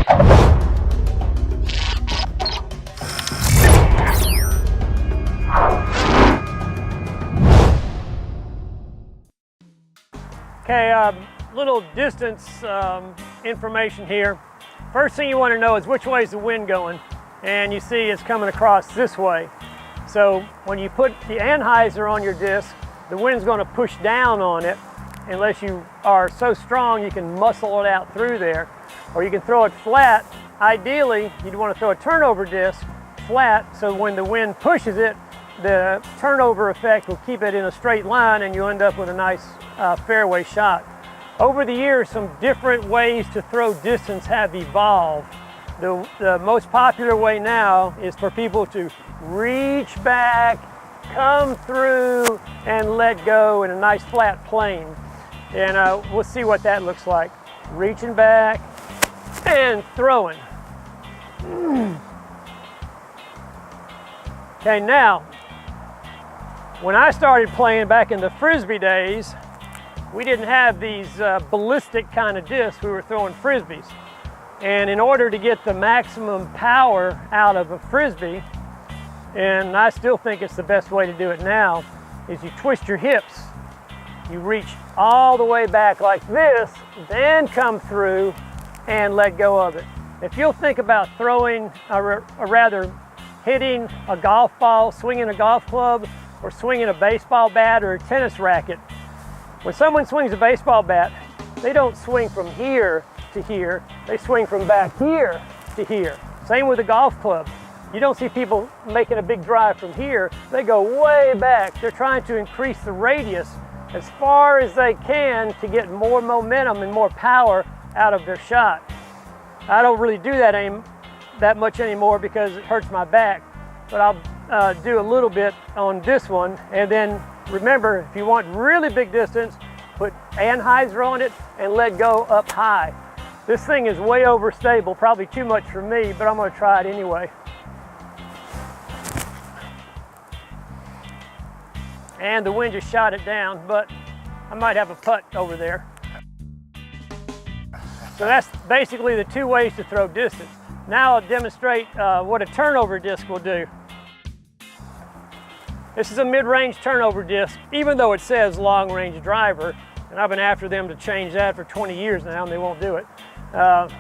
Okay, little distance information here. First thing you want to know is which way is the wind going, and you see it's coming across this way. So when you put the anhyzer on your disc, the wind's going to push down on it unless you are so strong you can muscle it out through there. Or you can throw it flat. Ideally, you'd want to throw a turnover disc flat so when the wind pushes it, the turnover effect will keep it in a straight line and you end up with a nice fairway shot. Over the years, some different ways to throw distance have evolved. The most popular way now is for people to reach back, come through, and let go in a nice flat plane. And we'll see what that looks like. Reaching back and throwing. Okay, now, when I started playing back in the Frisbee days, we didn't have these ballistic kind of discs. We were throwing Frisbees. And in order to get the maximum power out of a Frisbee, and I still think it's the best way to do it now, is you twist your hips. You reach all the way back like this, then come through and let go of it. If you'll think about throwing, or rather hitting a golf ball, swinging a golf club, or swinging a baseball bat or a tennis racket. When someone swings a baseball bat, they don't swing from here to here, they swing from back here to here. Same with a golf club. You don't see people making a big drive from here, they go way back. They're trying to increase the radius as far as they can to get more momentum and more power out of their shot. I don't really do that much anymore because it hurts my back, but I'll do a little bit on this one. And then remember, if you want really big distance, put anhyzer on it and let go up high. This thing is way overstable, probably too much for me, but I'm going to try it anyway. And the wind just shot it down, but I might have a putt over there. So that's basically the two ways to throw distance. Now I'll demonstrate what a turnover disc will do. This is a mid-range turnover disc, even though it says long-range driver, and I've been after them to change that for 20 years now and they won't do it.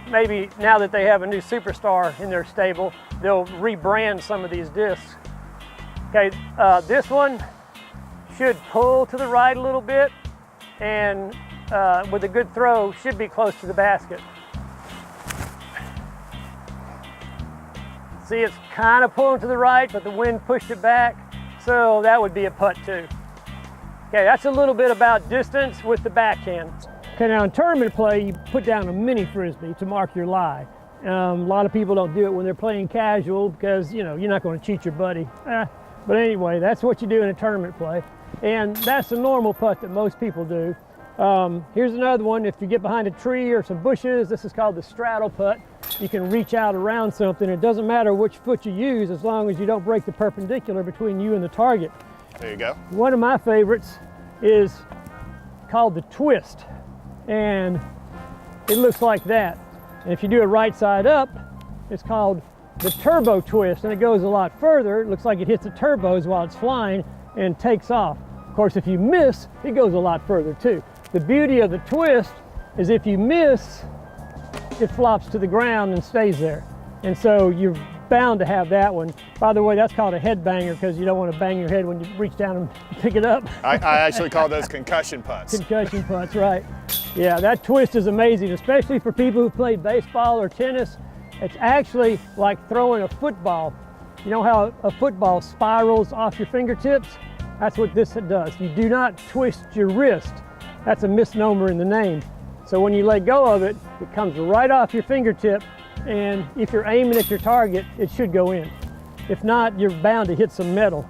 Maybe now that they have a new superstar in their stable, they'll rebrand some of these discs. Okay, this one should pull to the right a little bit, and with a good throw, should be close to the basket. See, it's kind of pulling to the right, but the wind pushed it back, so that would be a putt too. Okay, that's a little bit about distance with the backhand. Okay, now in tournament play, you put down a mini Frisbee to mark your lie. A lot of people don't do it when they're playing casual because, you know, you're not going to cheat your buddy. But anyway, that's what you do in a tournament play. And that's a normal putt that most people do. Here's another one. If you get behind a tree or some bushes, this is called the straddle putt. You can reach out around something. It doesn't matter which foot you use as long as you don't break the perpendicular between you and the target. There you go. One of my favorites is called the twist. And it looks like that. And if you do it right side up, it's called the turbo twist, and it goes a lot further. It looks like it hits the turbos while it's flying and takes off. Of course, if you miss, it goes a lot further too. The beauty of the twist is if you miss, it flops to the ground and stays there. And so you're bound to have that one. By the way, that's called a head banger because you don't want to bang your head when you reach down and pick it up. I actually call those concussion putts. Concussion putts, right. Yeah, that twist is amazing, especially for people who play baseball or tennis. It's actually like throwing a football. You know how a football spirals off your fingertips? That's what this does. You do not twist your wrist. That's a misnomer in the name. So when you let go of it, it comes right off your fingertip, and if you're aiming at your target, it should go in. If not, you're bound to hit some metal.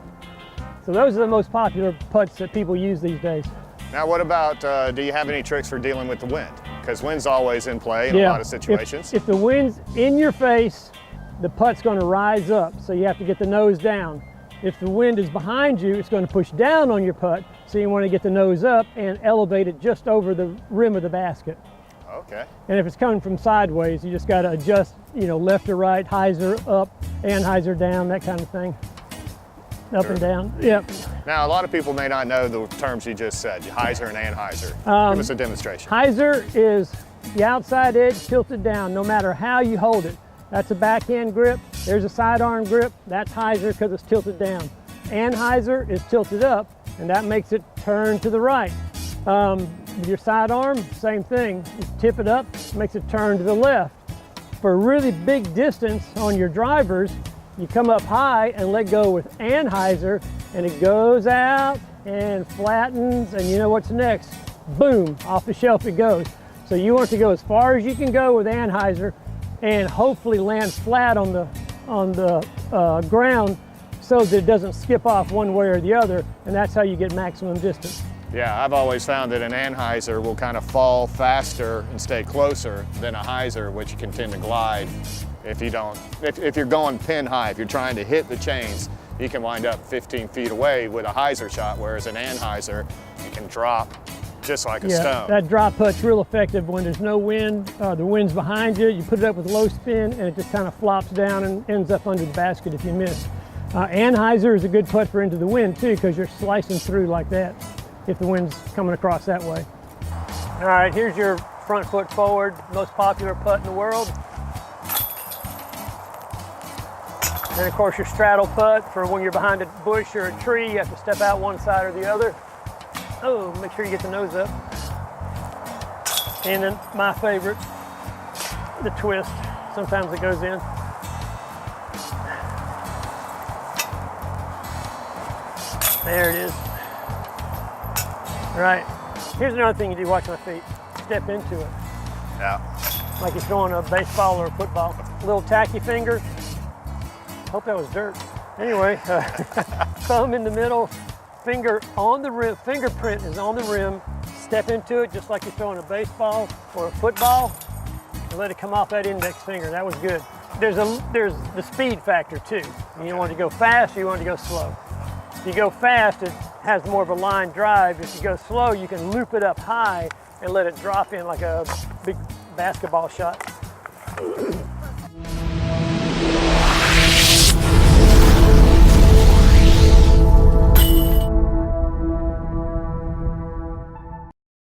So those are the most popular putts that people use these days. Now what about, do you have any tricks for dealing with the wind? Because wind's always in play in a lot of situations. If the wind's in your face, the putt's going to rise up, so you have to get the nose down. If the wind is behind you, it's going to push down on your putt, so you want to get the nose up and elevate it just over the rim of the basket. Okay. And if it's coming from sideways, you just got to adjust, you know, left to right, hyzer up, anhyzer down, that kind of thing. Up and down, yep. Now, a lot of people may not know the terms you just said, hyzer and anhyzer. Give us a demonstration. Hyzer is the outside edge tilted down, no matter how you hold it. That's a backhand grip. There's a sidearm grip. That's hyzer because it's tilted down. Anhyzer is tilted up, and that makes it turn to the right. With your sidearm, same thing. You tip it up, makes it turn to the left. For a really big distance on your drivers, you come up high and let go with anhyzer, and it goes out and flattens, and you know what's next? Boom, off the shelf it goes. So you want to go as far as you can go with anhyzer and hopefully land flat on the ground so that it doesn't skip off one way or the other, and that's how you get maximum distance. Yeah, I've always found that an anhyzer will kind of fall faster and stay closer than a hyzer, which can tend to glide if you don't, if you're going pin high, if you're trying to hit the chains, you can wind up 15 feet away with a hyzer shot, whereas an anhyzer, you can drop just like a stone. That drop putt's real effective when there's no wind, the wind's behind you, you put it up with low spin and it just kind of flops down and ends up under the basket if you miss. Anhyzer is a good putt for into the wind too, because you're slicing through like that if the wind's coming across that way. All right, here's your front foot forward, most popular putt in the world. And of course your straddle putt for when you're behind a bush or a tree, you have to step out one side or the other. Oh, make sure you get the nose up. And then my favorite, the twist. Sometimes it goes in. There it is. All right, here's another thing you do, watch my feet. Step into it. Yeah. Like you're throwing a baseball or a football. Little tacky finger. Hope that was dirt. Anyway, thumb in the middle, finger on the rim, fingerprint is on the rim. Step into it just like you're throwing a baseball or a football, and let it come off that index finger. That was good. There's the speed factor too. You want to go fast or you want to go slow. If you go fast, it has more of a line drive. If you go slow, you can loop it up high and let it drop in like a big basketball shot.